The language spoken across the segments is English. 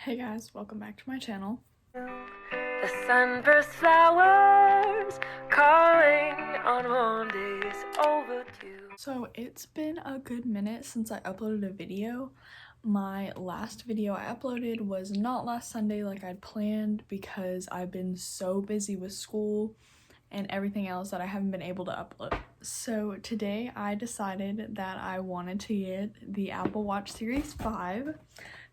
Hey guys, welcome back to my channel. The sunburst flowers calling on Mondays overdue. So it's been a good minute since I uploaded a video. My last video I uploaded was not last Sunday like I'd planned because I've been so busy with school and everything else that I haven't been able to upload. So today I decided that I wanted to get the Apple Watch Series 5.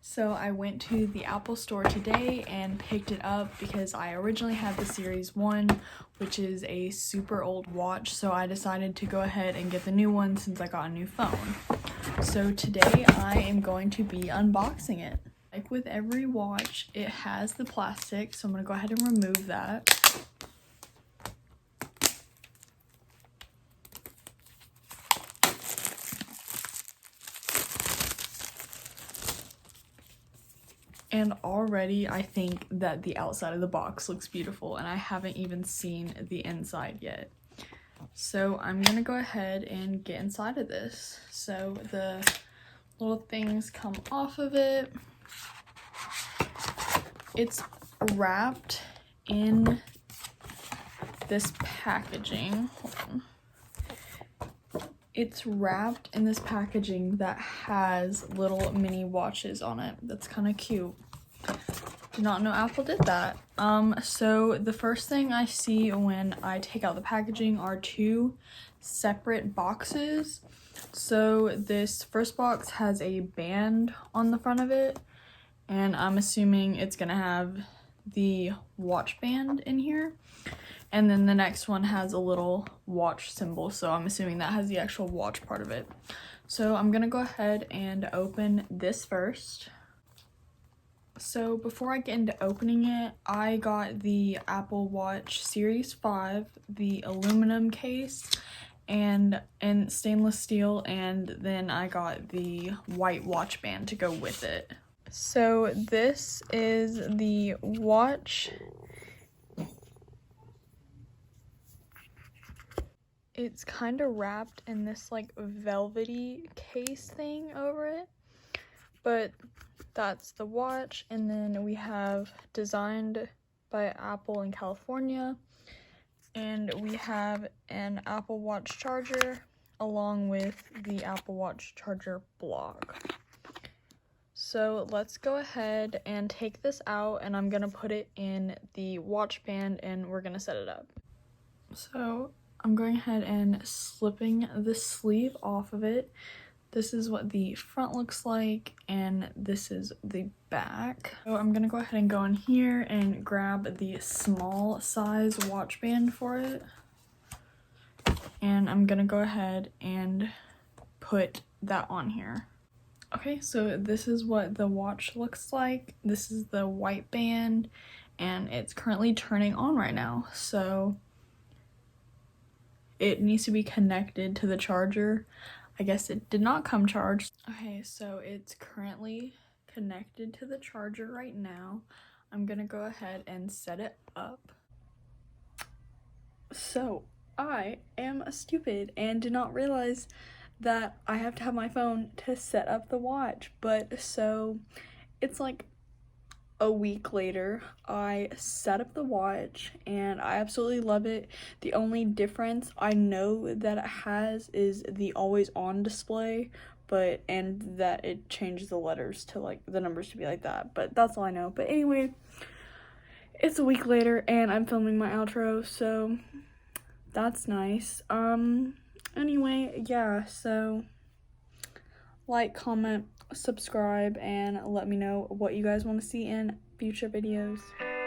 So I went to the Apple store today and picked it up because I originally had the Series 1, which is a super old watch. So I decided to go ahead and get the new one since I got a new phone. So today I am going to be unboxing it. Like with every watch, it has the plastic, so I'm going to go ahead and remove that. And already I think that the outside of the box looks beautiful and I haven't even seen the inside yet. So I'm gonna go ahead and get inside of this. So the little things come off of it. It's wrapped in this packaging. Hold on. It's wrapped in this packaging that has little mini watches on it. That's kind of cute. Did not know Apple did that. So the first thing I see when I take out the packaging are two separate boxes. So this first box has a band on the front of it, and I'm assuming it's gonna have the watch band in here. And then the next one has a little watch symbol, so I'm assuming that has the actual watch part of it. So I'm gonna go ahead and open this first. So before I get into opening it, I got the Apple Watch Series 5, the aluminum case, and stainless steel, and then I got the white watch band to go with it. So this is the watch. It's kind of wrapped in this like velvety case thing over it, but that's the watch. And then we have designed by Apple in California, and we have an Apple Watch charger along with the Apple Watch charger block. So let's go ahead and take this out, and I'm gonna put it in the watch band and we're gonna set it up. So I'm going ahead and slipping the sleeve off of it. This is what the front looks like, and this is the back. So I'm gonna go ahead and go in here and grab the small size watch band for it. And I'm gonna go ahead and put that on here. Okay, so this is what the watch looks like. This is the white band, and it's currently turning on right now. So it needs to be connected to the charger. I guess it did not come charged. Okay, so it's currently connected to the charger right now. I'm gonna go ahead and set it up. So I am stupid and did not realize that I have to have my phone to set up the watch. But so it's like a week later, I set up the watch and I absolutely love it. The only difference I know that it has is the always on display, and that it changes the letters to like the numbers to be like that, but that's all I know. But anyway, it's a week later and I'm filming my outro, so that's nice. Anyway, yeah, so like, comment, subscribe, and let me know what you guys want to see in future videos.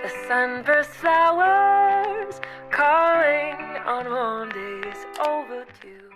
The sunburst flowers calling on Mondays overdue.